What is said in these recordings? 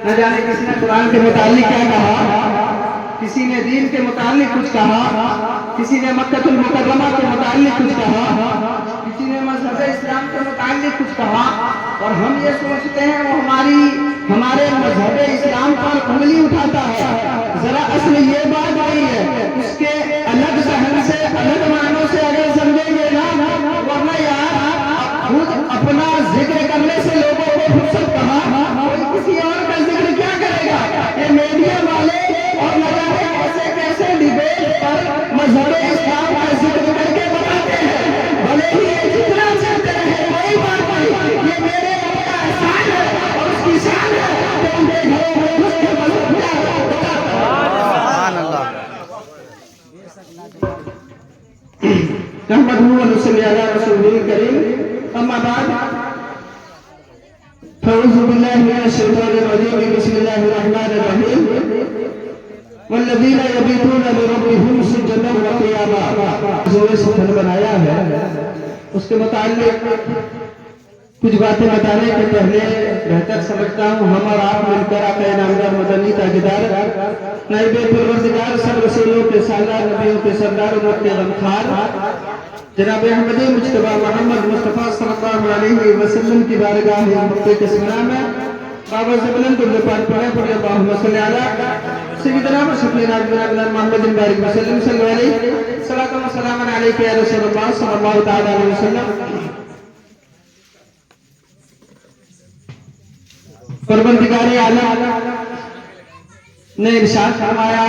نہ جانے کسی نے قرآن کے متعلق کیا کہا، کسی نے دین کے متعلق کچھ کہا، کسی نے مکہ المکرمہ کے متعلق کچھ کہا، کسی نے مذہب اسلام کے متعلق کچھ کہا، اور ہم یہ سوچتے ہیں وہ ہمارے مذہب اسلام پر انگلی اٹھاتا ہے۔ ذرا اصل یہ بات نہیں ہے، اس کے الگ ذہن سے الگ معنوں سے اگر سمجھیں گے نا، ورنہ یار خود اپنا ذکر کرنے سے لوگوں کو فرصت کہاں، کوئی کسی اور کا ذکر کیا کرے گا؟ یہ میڈیا والے اور نہ جانے کیسے کیسے ڈیبیٹ پر مذہب اسلام کا ذکر کر کے بتاتے ہیں، بھلے ہی یہ جتنا چاہتے ہیں کوئی بات نہیں، یہ میرے رب کا احسان ہے اور اس کی شان ہے کہ ان کے گھروں میں اس کے مذہب کیا سبحان اللہ۔ نحمدہ و نصلی علی رسولہ الکریم، اما بعد فاعوذ باللہ من الشیطان الرجیم، بسم اللہ الرحمن الرحیم، والذین یبیتون لربہم سجدا وقیاما۔ جو یہ سفر بنایا ہے اس کے متعلق کچھ باتیں بتانے کے پہلے بہتر سمجھتا ہوں ہم اور آپ مل کر آقا نامدار مدنی تاجدار نائب پروردگار سب رسولوں کے سالار، نبیوں کے سردار، امت کے غمخوار جناب احمدی مجتبی محمد مصطفیٰ صلی اللہ علیہ وسلم کی بارگاہ مقدس کے سمرہ میں بابا سے بلند درود پاک پڑھیں، پڑھیں اللہم صلی علی سیدنا و شفیعنا نبینا محمد بارک وسلم صلی اللہ علیہ صلاۃ و سلام علیک یا رسول اللہ صلی اللہ تعالی علیہ وسلم۔ پروردگار عالم نے ارشاد فرمایا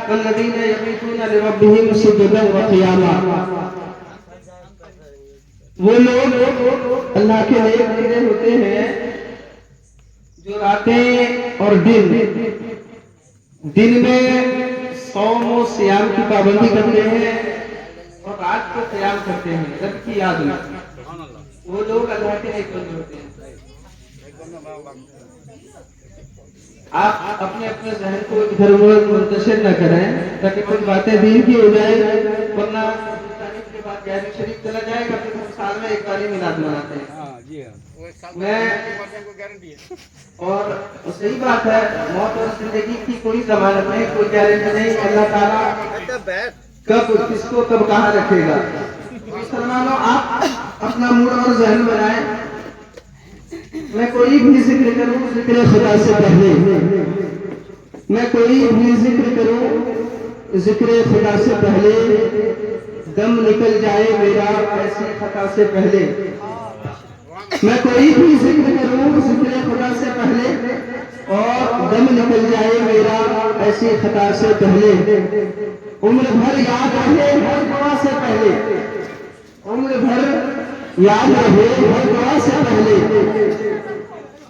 والذین یبیتون لربہم سجدا وقیاما، وہ لوگ اللہ کے نیک بندے ہوتے ہیں جو راتیں اور دن میں صوم و سیام کی پابندی کرتے ہیں اور رات کو قیام کرتے ہیں رب کی یاد میں، وہ لوگ اللہ کے نیک بندے ہوتے ہیں۔ آپ اپنے اپنے ذہن کو ادھر ادھر منتشر نہ کریں تاکہ کچھ باتیں دین کی ہو جائے، ورنہ تعریف کے بعد گیارہویں شریف چلا جائے گا، پھر ہم سال میں ایک بار ہی میلاد مناتے ہیں۔ میں اور صحیح بات ہے، موت اور زندگی کی کوئی ضمانت نہیں، کوئی گارنٹی نہیں، اللہ تعالیٰ کب کس کو کب کہاں رکھے گا۔ مسلمانوں آپ اپنا موڈ اور ذہن بنائیں، میں کوئی بھی ذکر کروں ذکر خدا سے پہلے، میں کوئی بھی ذکر کروں ذکر خدا سے پہلے، دم نکل جائے میرا ایسی خطا سے پہلے، میں کوئی بھی ذکر کروں ذکر خدا سے پہلے اور دم نکل جائے میرا ایسی خطا سے پہلے، عمر بھر یاد رہے ہر دعا سے پہلے، عمر بھر یاد رہے ہر دعا سے پہلے،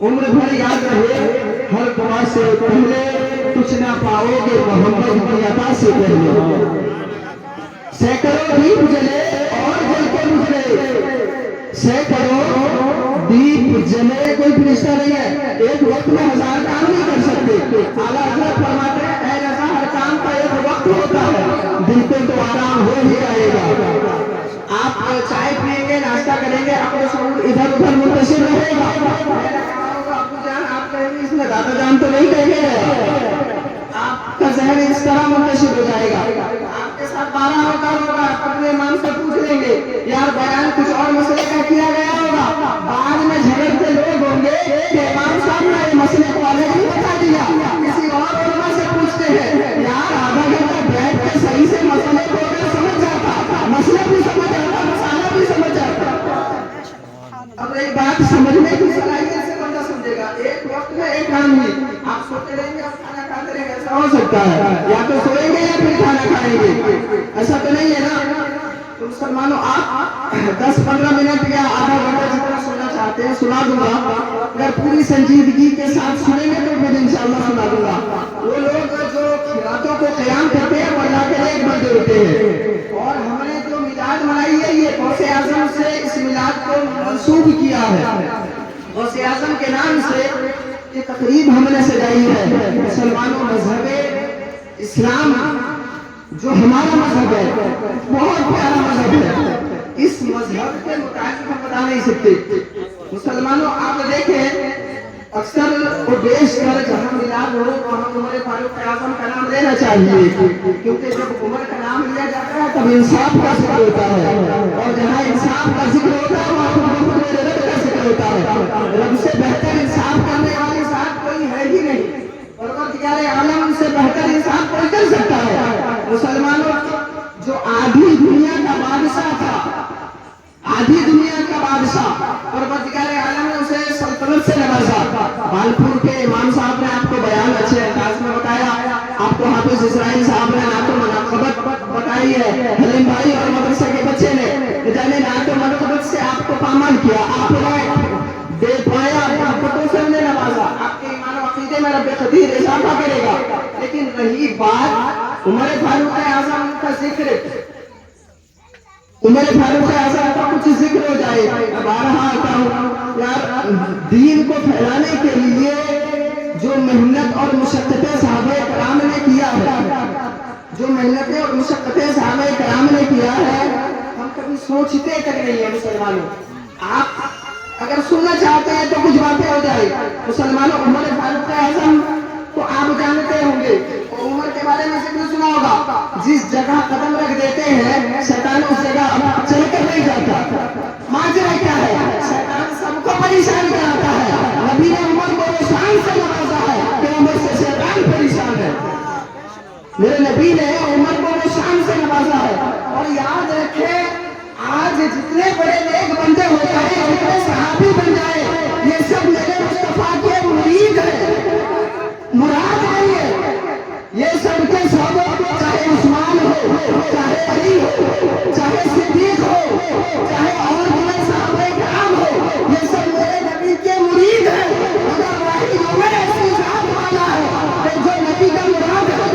عمر بھر یاد رہے ہر دعا سے پہلے، کچھ نہ پاؤ گے محمد کی عطا سے پہلے۔ سینکڑوں دیپ جلے اور جل کے گزرے، سینکڑوں دیپ جلے، کوئی فرشتہ نہیں ہے، ایک وقت میں ہزار کام نہیں کر سکتے۔ اعلیٰ حضرت فرماتے ہیں اے رضا ہر کام کا ایک وقت ہوتا ہے، دل کو تو آرام ہو ہی جائے گا۔ آپ چائے پئیں گے، ناشتہ کریں گے، اپنے شعور ادھر ادھر منتشر رہے گا، ابو جان آپ کہیں گے اس میں دادا جان تو نہیں کہیں گے، آپ کا ذہن اس طرح منتشر ہو جائے گا۔ آپ کے ساتھ 12 اوقات ہوگا، اپنے امام سے پوچھ لیں گے یار بیان کچھ اور مسئلے کا کیا گیا ہوگا، بعد میں جھگڑتے لوگ ہوں گے کہ امام صاحب نے یہ مسئلے کو الگ نہیں بتا دیا، کسی اور علماء سے پوچھتے ہیں یار آدھا گھنٹہ بیٹھ کے صحیح سے مسئلے کو اگر سمجھ جاتا، مسئلہ بھی سمجھ آتا، مسئلہ بھی سمجھ جاتا۔ اب ایک بات سمجھنے کی صلاحیت سے بندہ سمجھے گا، ایک وقت میں ایک کام ہی، آپ سوتے رہیں گے اور کھانا کھاتے رہیں گے، ایسا ہو سکتا ہے، یا تو سوئیں گے یا پھر کھانا کھائیں گے، ایسا تو نہیں ہے نا۔ تو مسلمانوں آپ 10-15 منٹ یا آدھا گھنٹہ جتنا سننا چاہتے ہیں سنا دوں گا، اگر پوری سنجیدگی کے ساتھ سنیں گے تو پھر انشاءاللہ سنا دوں گا۔ وہ لوگ جو راتوں کو قیام کرتے ہیں وہ اللہ کے نیک بندے ہوتے ہیں، اور ہم نے جو میلاد منائی ہے یہ غوث اعظم سے اس میلاد کو منسوب کیا ہے، غوث اعظم کے نام سے یہ تقریب ہم نے سجائی ہے۔ مسلمانوں مذہب اسلام جو ہمارا مذہب ہے بہت پیارا مذہب ہے، اس مذہب کے مطابق ہم بتا نہیں سکتے۔ مسلمانوں آپ دیکھیں اکثر وہ بیچ کر جہاں ملاد ہو وہاں عمر فاروق اعظم کا نام لینا چاہیے، کیونکہ جب عمر کا نام لیا جاتا ہے تب انصاف کا ذکر ہوتا ہے، اور جہاں انصاف کا ذکر ہوتا ہے وہاں محمد رب کا ذکر ہوتا ہے۔ رب سے بہتر انصاف کرنے والی ذات کوئی ہے ہی نہیں، پروردگار عالم سے بہتر انصاف کوئی کر سکتا ہے۔ مسلمانوں، جو آدھی دنیا کا بادشاہ تھا، آدھی دنیا کا بادشاہ، پروردگار عالم نے اسے سلطنت سے نوازا۔ بالپور کے امام صاحب نے آپ کو بیان اچھے انداز میں بتایا، آپ کو حافظ اسرائیل صاحب نے نعت و منقبت بتائی ہے، حلیم بھائی اور مدرسے کے بچے نے جانے نعت و منقبت سے آپ کو پامال کیا، آپ نے بے پایا محبتوں سے انہیں نوازا۔ آپ کے ایمان و عقیدے میں رب قدیر اضافہ کرے گا۔ لیکن رہی بات عمر فاروق اعظم کا ذکر، عمر فاروق اعظم کا کچھ ذکر ہو جائے، اب آ رہا آتا ہوں یار، دین کو پھیلانے کے لیے جو محنت اور مشقتیں صحابہ کرام نے کیا ہے، جو محنتیں اور مشقتیں صحابہ کرام نے کیا ہے، ہم کبھی سوچتے تک نہیں ہیں۔ مسلمانوں، آپ اگر سننا چاہتے ہیں تو کچھ باتیں ہو جائے۔ مسلمانوں، عمر فاروق اعظم کو آپ جانتے ہوں گے، عمر کے بارے میں ذکر سنا ہوگا، جس جگہ قدم رکھ دیتے ہیں شیطان اس جگہ چل کر نہیں جاتا۔ ماجرا کیا ہے؟ شیطان سب کو پریشان کراتا ہے، نبی نے عمر کو وہ شان سے نوازا ہے کہ عمر سے شیطان پریشان ہے۔ میرے نبی نے عمر کو وہ شان سے نوازا ہے۔ اور یاد رکھے، آج جتنے بڑے نیک بندے ہو جائے، جتنے صحابی بن جائے، یہ سب میرے مصطفیٰ کے مرید ہیں، مراد نہیں ہے۔ یہ سب کے سب، چاہے عثمان ہو، چاہے علی ہو، چاہے صدیق ہو، چاہے اور بڑے صحابہ کرام ہو، یہ سب میرے نبی کے مرید ہیں۔ مگر واحد عمر ایسی ذات والا ہے کہ جو نبی کا مراد ہے،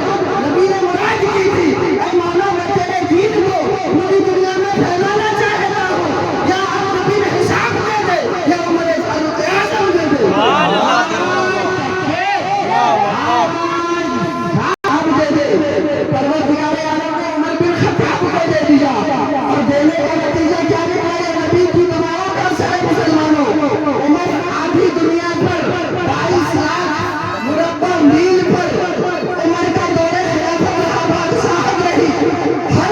نبی نے مراد کی تھی، اے مولا میں تیرے دین کو پوری دنیا میں پھیلانا چاہتا ہوں، یا آپ نبی نے حساب دے دے یا عمر فاروق اعظم دے دے۔ پروردگار عالم نے عمر بن خطاب کو دے دیا، اور دینے کا نتیجہ کیا نکلا؟ یہ نبی کی دعاؤں کا اثر ہے۔ مسلمانوں، عمر آدھی دنیا پر 22 لاکھ مربع میل پر عمر کا دور خلافت رہا، بادشاہت رہی۔ ہر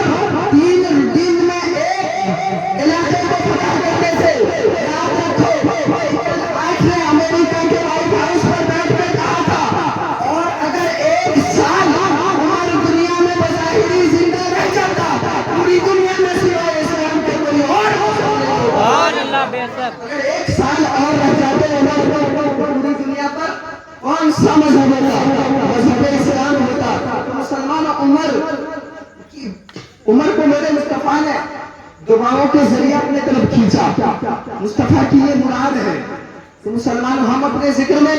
3 دن میں ایک علاقے کو فتح کرتے تھے۔ یاد رکھو، آج نے امریکہ کے وائٹ ہاؤس پر بیٹھ کر کہا تھا، اور اگر 1 سال عمر دنیا میں بظاہری زندہ رہ جاتا، پوری دنیا میں سوائے اسلام کے کوئی اور اگر 1 سال اور رہ جاتے عمر، پوری دنیا پر کون سا مذہب ہوتا؟ مذہب اسلام ہوتا۔ تو مسلمانوں، عمر کو میرے مصطفیٰ نے دعاؤں کے ذریعے اپنے طرف کھینچا۔ مصطفیٰ کی یہ مراد ہے کہ مسلمان، ہم اپنے ذکر میں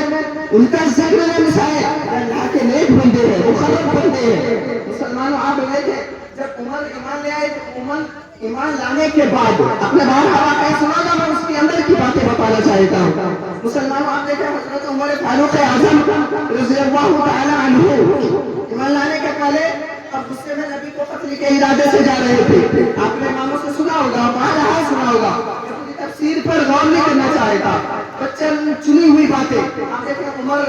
ان کا ذکر نہ مسائے، اللہ کے نیک بندے ہیں، مخلص بندے ہیں۔ مسلمانوں، آپ دیکھیں، جب عمر ایمان لے آئے تو عمر ایمان لانے کے بعد اپنے باہر ہوا کہیں سنا گا، میں اس کے اندر کی باتیں بتانا چاہتا ہوں۔ مسلمانوں، آپ دیکھیں، حضرت عمر فاروق اعظم رضی اللہ تعالی عنہ ایمان لانے کے پہلے اب غصے میں نبی کو قتل کے ارادے سے جا رہے تھے۔ آپ نے اماموں سے سنا ہوگا، بارہا سنا ہوگا، تفسیر پر غور نہیں کرنا چاہتا، بچن چنی ہوئی باتیں۔ آپ دیکھیں، عمر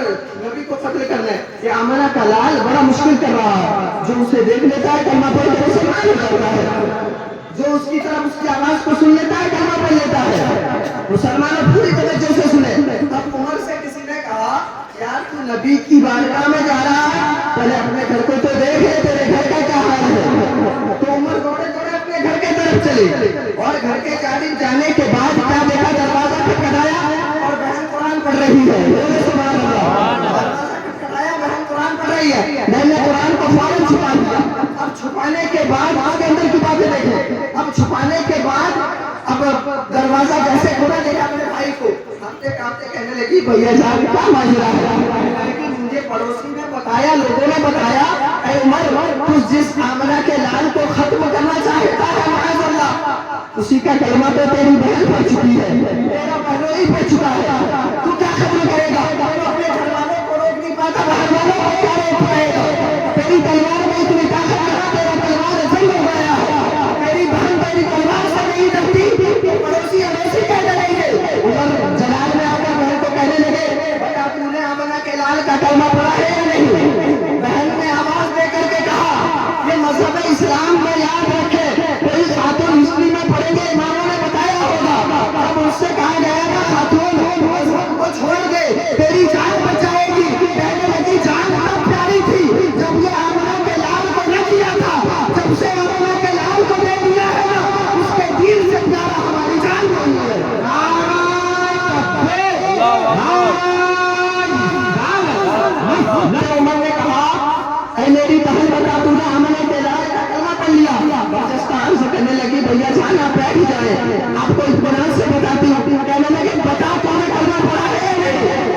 نبی کو قتل کرنا ہے، یہ آمنہ کا لال بڑا مشکل کر رہا ہے، جو اسے دیکھ لیتا ہے کلمہ پڑھ کے مسلمان ہو جاتا ہے، جو اس کی طرف اس کی آواز کو سن لیتا ہے کلمہ پڑھ لیتا ہے۔ مسلمان پوری توجہ سے سنے۔ اب عمر سے کسی نے کہا، یار تو نبی کی بارگاہ میں جا رہا ہے، پہلے اپنے گھر کو تو دیکھ لے، تیرے گھر کا کیا حال ہے؟ تو عمر دوڑے دوڑے اپنے گھر کے طرف چلے، اور گھر کے جانب جانے کے بعد کیا دیکھا؟ دروازہ کھٹکھٹایا اور بہن قرآن پڑھ رہی ہے۔ سبحان اللہ، دروازہ کھٹکھٹایا، بہن قرآن پڑھ رہی ہے۔ میں نے قرآن کو فوراً چھپا دیا۔ اب چھپانے کے بعد آگے اندر کی باتیں دیکھیں۔ اب چھپانے کے بعد اب دروازہ جیسے کھولا، دیکھا اپنے بھائی کو، کانپتے کانپتے کہنے لگی، بھیا جان کیا ماجرا ہے؟ لیکن مجھے پڑوسی نے بتایا، لوگوں نے بتایا، اے عمر، تو جس آمنہ کے لال کو ختم کرنا چاہتا ہے، معاذ اللہ، اسی کا کلمہ تو تیری بہن پڑھ چکی ہے، تیرا بہنوئی پڑھ چکا ہے، تو کیا ختم کرے گا؟ تو اپنے گھر والوں کو روک نہیں پاتا، باہر والوں کو کیا روک پائے گا؟ تیری تلوار میں اتنی طاقت کہاں؟ تیرا تلوار جنگ ہو گیا ہے، تیری بہن تیری تلوار سے نہیں ڈرتی، پڑوسی اڑوسی کہنے لگیں گے۔ عمر جلال میں آ کر بہن کو کہنے لگے، کلمہ پڑھا ہے یا نہیں؟ بہن نے آواز دے کر کے کہا یہ مذہب اسلام میں یاد رکھے کوئی خاتون ہسٹری میں پڑھیں گے اماموں نے بتایا ہوگا اب اس سے کہا گیا تھا خاتون مذہب کو چھوڑ دے تیری جان بچ جائے گی کہنے لگی جان بہت پیاری تھی جب یہ آمنہ کے لال کو نہ دیا تھا جب سے آمنہ کے لال کو دے دیا ہے نا اس کے دل سے پیارا ہماری جان بن ہے عمر نے کہا اے میری بہن بتا تو نے آمنہ کے لال کا کلمہ پڑھ لیا بلوچستان سے کہنے لگی بھیا جان آپ بیٹھ جائیں آپ کو اطمینان سے بتاتی ہوں کہنے لگے بتا تو نے کلمہ پڑھا ہے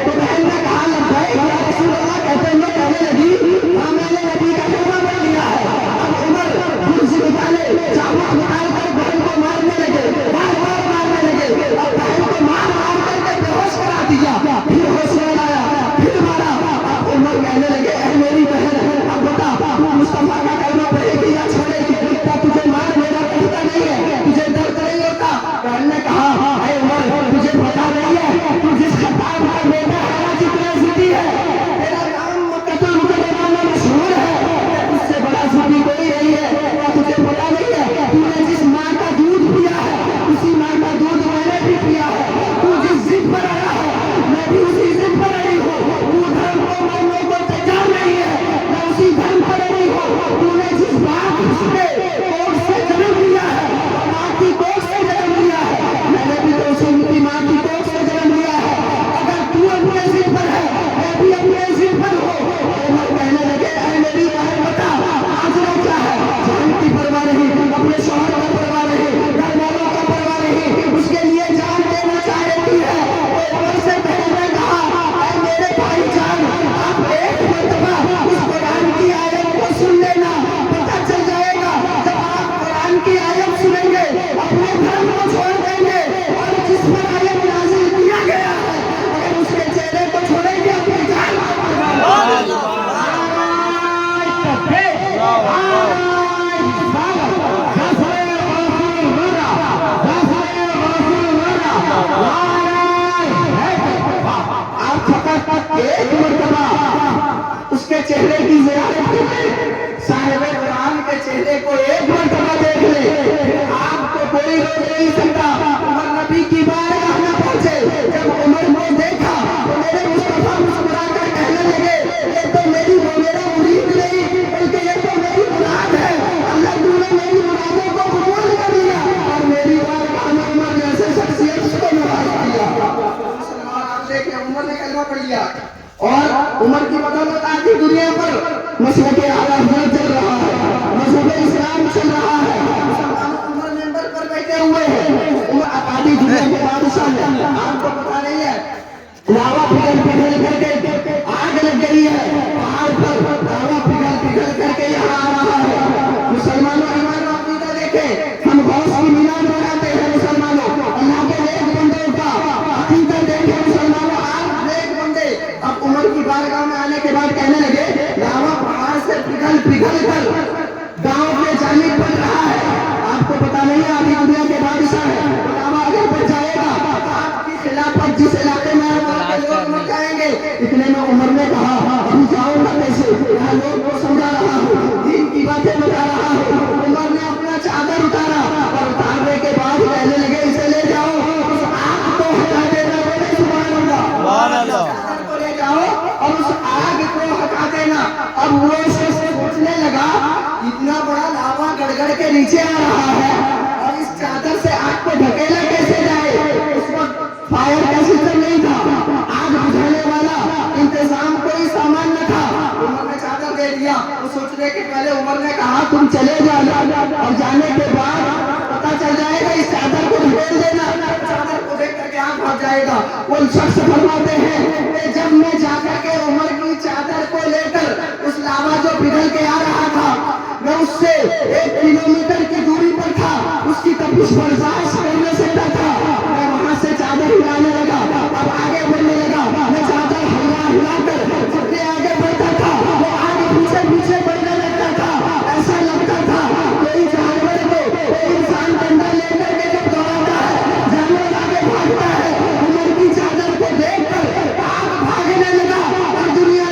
تو بہن نے کہا لبیک یا رسول اللہ کہتے ہوئے کہنے لگی ہاں میں نے نبی کا کلمہ پڑھ لیا ہے اب عمر گرز نکالے چاقو نکال کر بہن کو مارنے لگے بار بار مارنے لگے اب بہن کو مار مار کر کے بے ہوش کرا دیا پھر ہوش میں لایا پھر مارا اب عمر کہنے لگے اے میری بہن اب بتا مصطفیٰ کا کلمہ پڑھے گی یا چھوڑے گی کیا تجھے مار میرا کہتا نہیں ہے تجھے درد نہیں ہوتا بہن نے کہا اے عمر تجھے پتا نہیں ہے تو جس خطاب کا بیٹا ہے جتنا ضدی ہے تیرا نام مکہ المکرمہ میں مشہور ہے اس سے بڑا ضدی کوئی نہیں ہے کیا تجھے پتا نہیں ہے تو نے جس ماں کا دودھ پیا ہے اسی ماں کا دودھ میں نے بھی پیا ہے تو جس ضد پر آیا ہے میں بھی اسی ضد پر رہی ہوں تو دھرم کو ماننے کو تیار نہیں ہے میں اسی دھرم پر رہی ہوں تو نے جس بات سے کوکھ سے جنم لیا ہے ماں کی کوکھ سے جنم لیا ہے میں نے بھی تو اسی ماں کی کوکھ سے جنم لیا ہے اگر تو اپنے ضد پر ہے میں بھی اپنے ضد پر ہوں عمر کہنے لگے اے میری بہن بتا آج وہ کیا ہے جان کی پرواہ نہیں اپنے شوہر کا پرواہ نہیں گھر والوں کا پرواہ نہیں اس کے لیے جان دینا چاہتی ہے عمر سے بہن نے کہا اے میرے بھائی جان آپ ایک مرتبہ اس قرآن کی آیت کو سن لینا پتہ چل جائے گا جب آپ قرآن کی آیت سنیں گے اپنے دھرم کو چھوڑ دیں گے اور جس پر آیت نازل کیا گیا ہے اگر اس کے چہرے کو چھوڑیں گے اپنی جان کو آپ فقط ایک مرتبہ اس کے چہرے کی زیارت کریں صاحب قرآن کے چہرے کو ایک مرتبہ دیکھ لیں آپ کو کوئی روک نہیں سکتا عمر نبی کی بارگاہ نہ پہنچے جب عمر نے دیکھا تو میرے مصطفیٰ مسکرا کر کہنے لگے یہ تو میرا مرید نہیں بلکہ یہ تو میری مراد ہے اللہ نے میری مرادوں کو قبول کر لیا اور میری بارگاہ میں عمر جیسے شخصیت اس کو نواز دیا عمر نے کلمہ پڑھ لیا اور عمر کی بدولت آج دنیا پر مسلک اعلیٰ حضرت چل رہا ہے مذہب اسلام چل رہا ہے عمر ممبر پر بیٹھے ہوئے ہیں عمر آبادی دنیا کے بادشاہ ہیں آپ کو پتا نہیں ہے لاوا پگھل کر کے آگ لگ گئی ہے پہاڑ پر لاوا پگھل کر کے یہاں آ رہا ہے مسلمانوں ایمان و عقیدہ دیکھیں ہم غوث کی میلاد مناتے ہیں مسلمانوں اللہ کے نیک بندوں کا عقیدہ دیکھیں مسلمانوں آپ نیک بندے اب عمر کی بارگاہ میں آنے کے بعد کہنے لگے لاوا پہاڑ سے پگھل کر گاؤں کے جانب بن رہا ہے آپ کو پتا نہیں ہے ابھی دنیا کے بادشاہ ہیں لاوا اگر بچ جائے گا تو آپ کی خلافت جس علاقے میں ہے وہاں کے لوگ مر جائیں گے اتنے میں عمر نے کہا ابھی جاؤں گا کیسے یہاں لوگ کو سمجھا رہا ہوں دین کی باتیں بتا رہا ہوں عمر نے اپنا چادر اتارا اور اتارنے کے بعد کہنے لگے اسے لے جاؤ اس آگ کو ہٹا دینا بولے سبحان اللہ چادر کو لے جاؤ اور اس آگ کو ہٹا دینا اب وہ اسے سوچنے لگا اتنا بڑا لاوا گڑگڑ کے نیچے آ رہا ہے اور اس چادر سے آگ کو ڈھکیلا کیسے جائے اس وقت فائر کا سسٹم نہیں تھا آگ بجھانے والا انتظام کوئی سامان نہ تھا عمر نے چادر دے دیا وہ سوچنے کے پہلے عمر نے کہا تم چلے جانا اور جانے کے بعد پتا چل جائے گا اس چادر کو ڈھکیل دینا چادر کو دیکھ کر کے آگ بھاگ جائے گا وہ شخص فرماتے ہیں کہ جب میں جا کر کے عمر کی چادر کو لے کر اس لاوا جو پگھل کے آ رہا تھا میں اس سے 1 کلومیٹر کی دوری پر تھا اس کی تپش برداشت کر نہیں سکتا تھا میں وہاں سے چادر ہلانے لگا اب آگے بڑھنے لگا میں چادر ہلا کر جتنے آگے بڑھتا تھا وہ آگے پیچھے بڑھنے لگتا تھا ایسا لگتا تھا کوئی جانور کو کوئی انسان ڈنڈا لے کر کے جب دوڑاتا ہے جانور آگے بھاگتا ہے عمر کی چادر کو دیکھ کر آگ بھاگنے لگا اور دنیا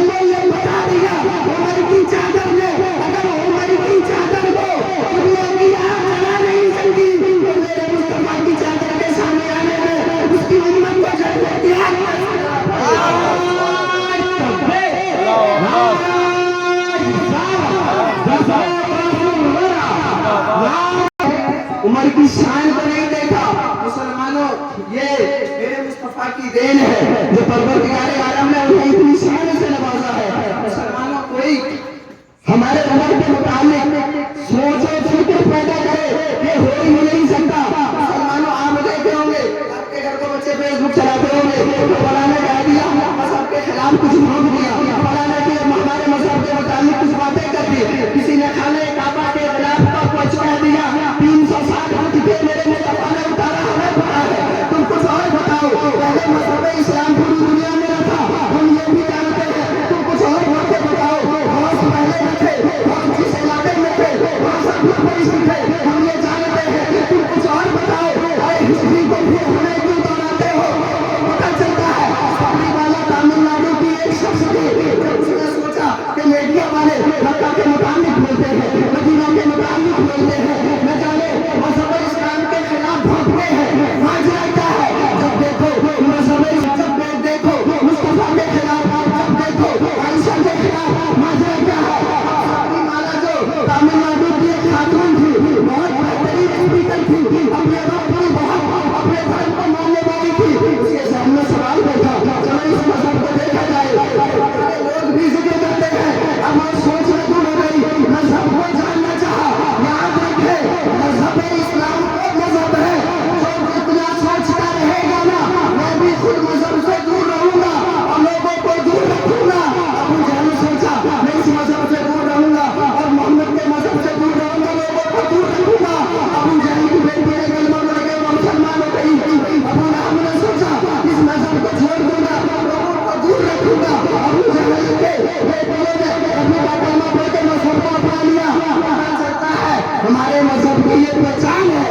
ہمارے مذہب کی یہ پہچان ہے،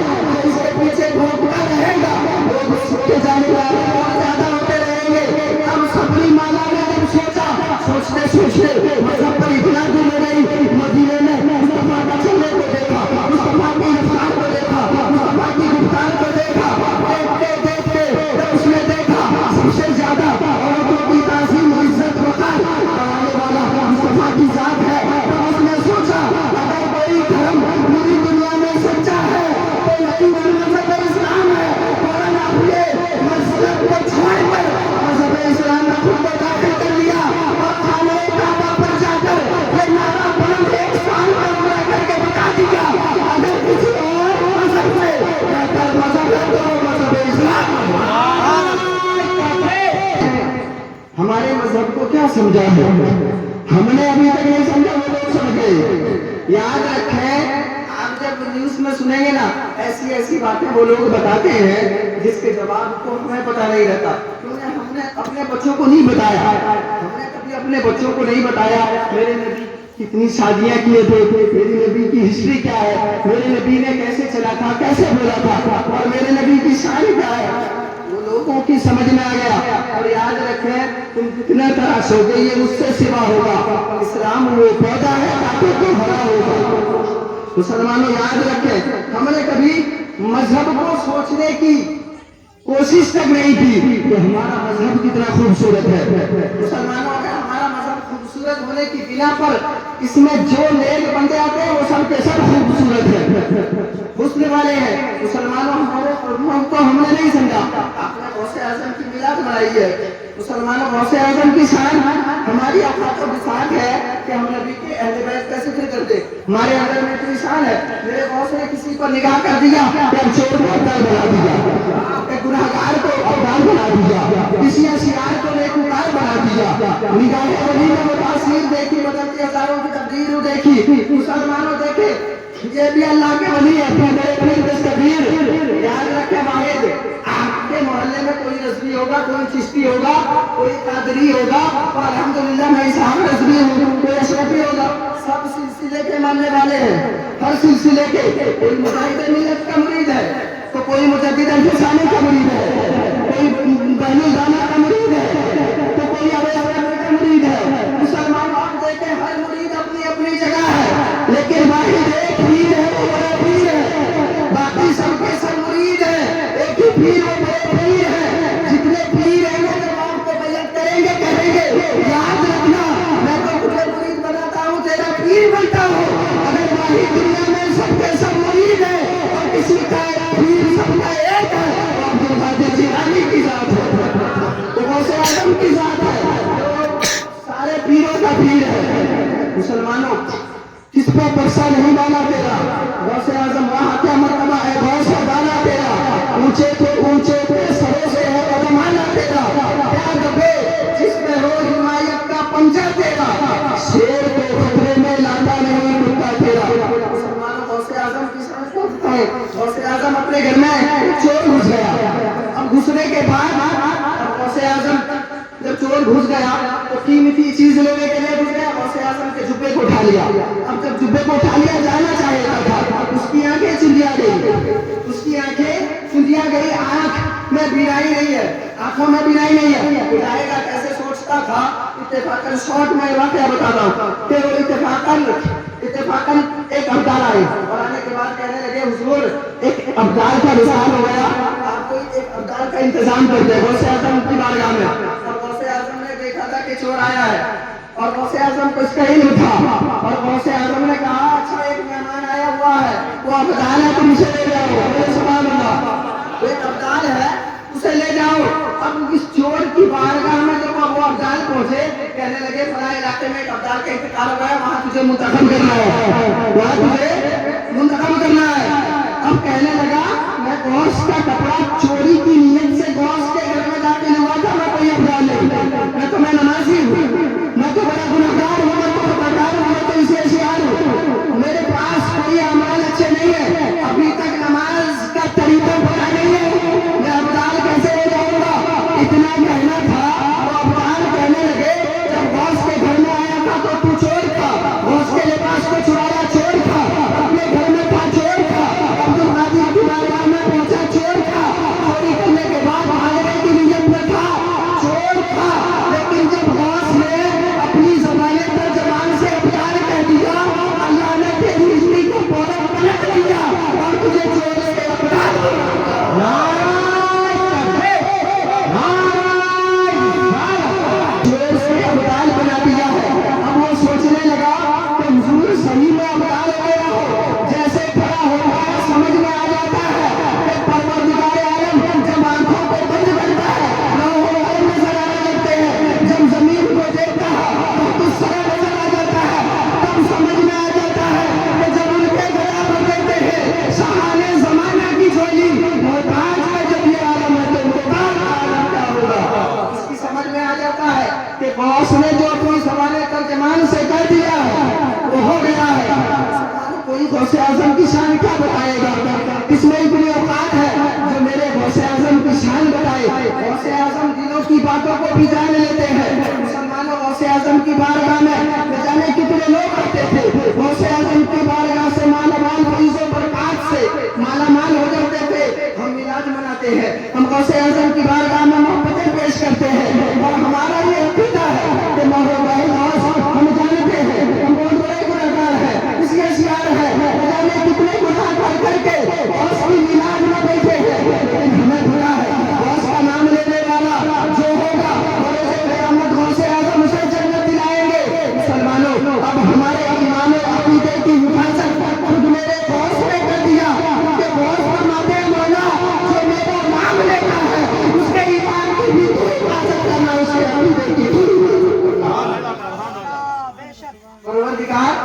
اس کے پیچھے بھوکتا رہے گا، لوگ اس کے جانے والے اور زیادہ ہوتے رہیں گے۔ ہم سبری مالا نے جب سوچا، سوچتے سوچتے مذہب پر اتنا دل گئی، مدینے میں مصطفیٰ کا چلنے کو دیکھا، مصطفیٰ کی رفتار کو دیکھا، مصطفیٰ کی گفتار کو دیکھا، دیکھتے دیکھتے جب اس نے دیکھا سب سے زیادہ عورتوں کی تعظیم عزت وقار کرانے والا مصطفیٰ کی ذات ہے، تو اس نے سوچا اگر کوئی دھرم پوری دنیا میں سچا ہے تو یقیناً مذہب اسلام ہے۔ فوراً اپنے مذہب کو چھوڑ کر مذہب اسلام میں خود کو داخل کر لیا اور خانہ کعبہ پر جا کر یہ نعرہ بلند 1 سال میں عمرہ کر کے بتا دیا اگر کسی اور مذہب سے بہتر مذہب ہے تو مذہب اسلام ہے۔ ہمارے مذہب کو کیا سمجھا ہے؟ ہم نے ابھی تک نہیں سمجھا، وہ لوگ سمجھ گئے۔ یاد رکھیں، آپ جب نیوز میں سنیں گے نا ایسی ایسی باتیں وہ لوگ بتاتے ہیں جس کے جواب کو ہمیں پتہ نہیں رہتا، کیونکہ ہم نے اپنے بچوں کو نہیں بتایا، ہم نے کبھی اپنے بچوں کو نہیں بتایا میرے نبی کتنی شادیاں کیے تھے، میرے نبی کی ہسٹری کیا ہے، میرے نبی نے کیسے چلا تھا، کیسے بولا تھا، اور میرے نبی کی شان کیا ہے۔ وہ لوگوں کی سمجھ میں آ گیا۔ اور یاد رکھیں، تم جتنا تراش ہو گے یہ اس سے سوا ہوگا، اسلام وہ پودا ہے تاکہ تو ہرا ہوگا۔ مسلمانوں یاد رکھیں، ہم نے کبھی مذہب کو سوچنے کی کوشش تک نہیں کی کہ ہمارا مذہب کتنا خوبصورت ہے۔ مسلمانوں اگر ہمارا مذہب خوبصورت ہونے کی بنا پر اس میں جو نیک بندے آتے ہیں وہ سب کے سب خوبصورت ہیں، حسن والے ہیں۔ مسلمانوں ہمارے قربان کو ہم نے نہیں سمجھا، آپ نے غوث اعظم کی میلاد منائی ہے۔ مسلمانوں غوث اعظم کی شان ہماری اوقات و بساط ہے کہ ہم نبی کے اہل بیت کا ذکر کرتے، ہمارے اندر میں اتنی شان ہے۔ میرے غوث نے کسی پر نگاہ کر دیا کہ چور کو افضل بنا دیا، گناہگار کو افضل بنا دیا، کسی اشرار کو نیکوکار بنا دیا۔ نگاہ ولی نے وہ تاثیر دیکھی، بدلتی ہزاروں کی تقدیر دیکھی۔ مسلمانوں دیکھے یہ بھی اللہ کے ولی ہے، اپنے دستگیر یاد رکھے۔ واحد آپ کے محلے میں کوئی رضوی ہوگا، کوئی چشتی ہوگا، کوئی قادری ہوگا، اور الحمدللہ میں اسحاق رضوی ہوں، کوئی اشرفی ہوگا، سب سلسلے کے ماننے والے ہیں، ہر سلسلے کے۔ کوئی مجاہد ملت کا مرید ہے تو کوئی مجدد الفسانی کا مرید ہے، کوئی بہن الدانا کا مرید ہے تو کوئی کا مرید ہے۔ مسلمان آپ دیکھیں ہر مرید اپنی اپنی جگہ ہے، لیکن واحد ایک پیر ہے، وہ بڑا پیر ہے، باقی سب کے سب مرید ہیں۔ ایک ہی پیر وہ بڑے پیر ہے، جتنے پیر ہیں وہ جب آپ کو بیعت کریں گے کہیں گے یاد رکھنا میں تو تجھے مرید بناتا ہوں، تیرا پیر بنتا ہوں۔ اگر واحد دنیا میں سب کے سب مرید ہیں اور کسی کا پیر سب کا ایک ہے تو عبد القادر جیلانی کی ذات ہے، تو غوث اعظم کی ذات ہے، سارے پیروں کا پیر ہے۔ مسلمانوں کس پہ پرسہ نہیں ڈالا تیرا غوث اعظم، وہاں کیا مرتبہ ہے غوث ڈالا تیرا، اونچے تو اونچے پہ سروں سے ہے بدمانا تیرا، کیا دبے جس میں ہو حمایت کا پنجہ تیرا، شیر کو خطرے میں لاتا نہیں ٹوٹا تیرا۔ مسلمانوں غوث اعظم کی سمجھ پہنچتا ہے، غوث اعظم اپنے گھر میں چور گھس گیا، اب گھسنے کے بعد غوث اعظم جب چور گھس گیا تو قیمتی چیز لینے کے لیے گھس گیا، غوث اعظم کے جبے کو اٹھا لیا۔ اب جب جبے کو اٹھا لیا جانا چاہیے تھا، اس کی آنکھیں چندیا گئی، اس کی آنکھیں چندیا گئی، آنکھ میں بینائی نہیں ہے، آنکھوں میں بینائی نہیں ہے، اٹھائے گا کیسے سوچتا تھا۔ اتفاقاً شارٹ میں واقعہ بتاتا ہوں کہ وہ اتفاقاً ایک ابدال آئے اور آنے کے بعد کہنے لگے حضور ایک ابدال کا وصال ہو گیا، آپ کوئی ایک ابدال کا انتظام کر دیں غوث اعظم کی بارگاہ میں۔ اور غوث اعظم نے دیکھا تھا کہ چور آیا ہے اور غوث اعظم کو اس کا علم تھا، اور غوث اعظم نے کہا اچھا ایک مہمان آیا ہوا ہے، وہ ابدال ہے، تم اسے لے جاؤ۔ سبحان اللہ، وہ ایک ابدال ہے اسے لے جاؤ۔ اب اس چور کی بارگاہ میں جب وہ ابدال پہنچے کہنے لگے فلاں علاقے میں ایک ابدال کا انتقال ہوا ہے، وہاں تجھے منتخب کرنا ہے، وہاں تجھے منتخب کرنا ہے۔ اب کہنے لگا میں غوث کا کپڑا چوری کی نیت سے غوث کے گھر میں داخل ہوا تھا، میں کوئی ابدال نہیں، میں تو میں نمازی ہوں، میں تو بڑا گنہگار ہوں، میں تو بدکار ہوں، میں تو اسے اشیار ہوں، میرے پاس کوئی اعمال اچھے نہیں ہے، ابھی تک نماز کا طریقہ پتا نہیں ہے، میں ابدال کیسے ہو جاؤں گا۔ اتنا کہنا تھا وہ ابدال کہنے لگے جب غوث کے گھر میں آیا بھی جان لیتے ہیں. مسلمانوں غوث اعظم کی بارگاہ میں نہ جانے کتنے لوگ آتے تھے. غوث اعظم کی بارگاہ سے مالا مال فیض و برکات سے مالا مال ہو جاتے تھے. ہم میلاد مناتے ہیں, ہم غوث اعظم کی بارگاہ میں محبتیں پیش کرتے ہیں, اور ہمارا یہ عقیدہ ہے کہ مولا غوث ہم جانتے ہیں ہم بہت بڑے گنہگار ہیں, اس لیے شعار ہے نہ جانے کتنے گناہ کر کے غوث کی میلاد میں بیٹھے ہیں, لیکن ہمیں پتا ہے غوث کا نام لینے والا جو ہوگا روز قیامت غوث اعظم اسے جنت دلائیں گے. مسلمانوں, اب ہمارے امام عقیدے کی حفاظت خود میرے غوث نے کر دیا, کہ غوث فرماتے ہیں مولا جو میرا نام لیتا ہے اس کے ایمان کی بھی تو حفاظت کرنا, اس کے عقیدے کی بھی. پروردگار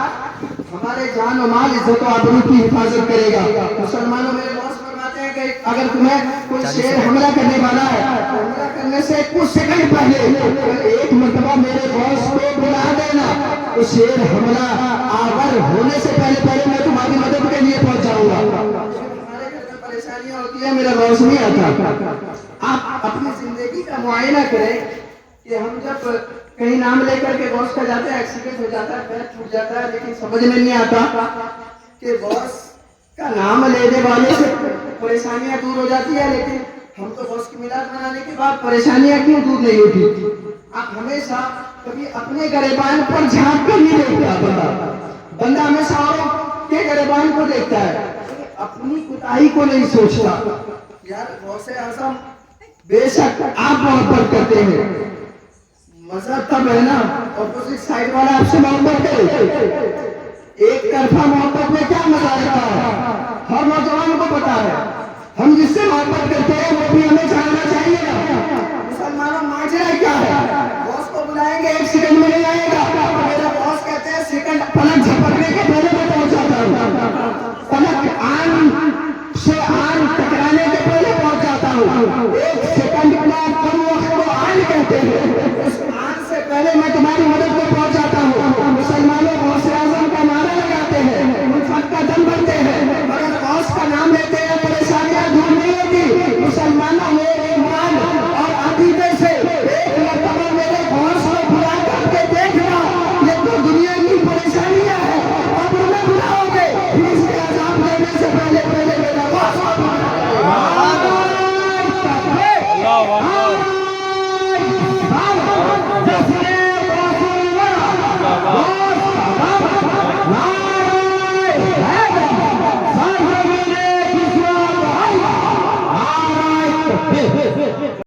ہمارے جان و مال عزت و آبرو کی حفاظت کرے گا. مسلمانوں میرے غوث فرماتے ہیں کہ اگر تمہیں کوئی شیر حملہ کرنے والا ہے تو حملہ کرنے سے کچھ سیکنڈ پہلے ایک مرتبہ میرے غوث کو بلا دینا, تو شیر حملہ آور ہونے سے پہلے میں تمہاری مدد کے لیے پہنچ جاؤں گا. ہمارے گھر میں پریشانیاں ہوتی ہیں, میرا غوث نہیں آتا. آپ اپنی زندگی کا معائنہ کریں کہ ہم جب کہیں نام لے کر کے غوث کا جاتے ہیں, ایکسیڈنٹ ہو جاتا ہے, پیر ٹوٹ جاتا ہے, لیکن سمجھ میں نہیں آتا کہ غوث کا نام لینے والے سے پریشانیاں دور ہو جاتی ہے, لیکن ہم تو غوث کی میلاد منانے کے بعد پریشانیاں کیوں دور نہیں ہوتی. آپ ہمیشہ کبھی اپنے گریبان پر جھانک کر نہیں دیکھتا, بندہ ہمیشہ اوروں کے گریبان کو دیکھتا ہے, اپنی کوتاہی کو نہیں سوچتا. یار غوث اعظم بے شک آپ محبت کرتے ہیں, مذہب تب ہے نا اپوزٹ سائڈ والا آپ سے محبت کرے. ایک طرفہ محبت میں کیا مزہ آتا ہے, ہر نوجوان کو پتا ہے. ہم جس سے محبت کرتے ہیں وہ بھی ہمیں جاننا چاہیے نا. مسلمانوں ماجرا کیا ہے, غوث کو بلائیں گے ایک سیکنڈ میں نہیں آئے گا. میرا غوث کہتے ہیں سیکنڈ پلک جھپکنے کے پہلے میں پہنچ جاتا ہوں, پلک آن سے آن ٹکرانے کے پہلے پہنچ جاتا ہوں. ایک سیکنڈ کا کم وقت کو آن کہتے ہیں,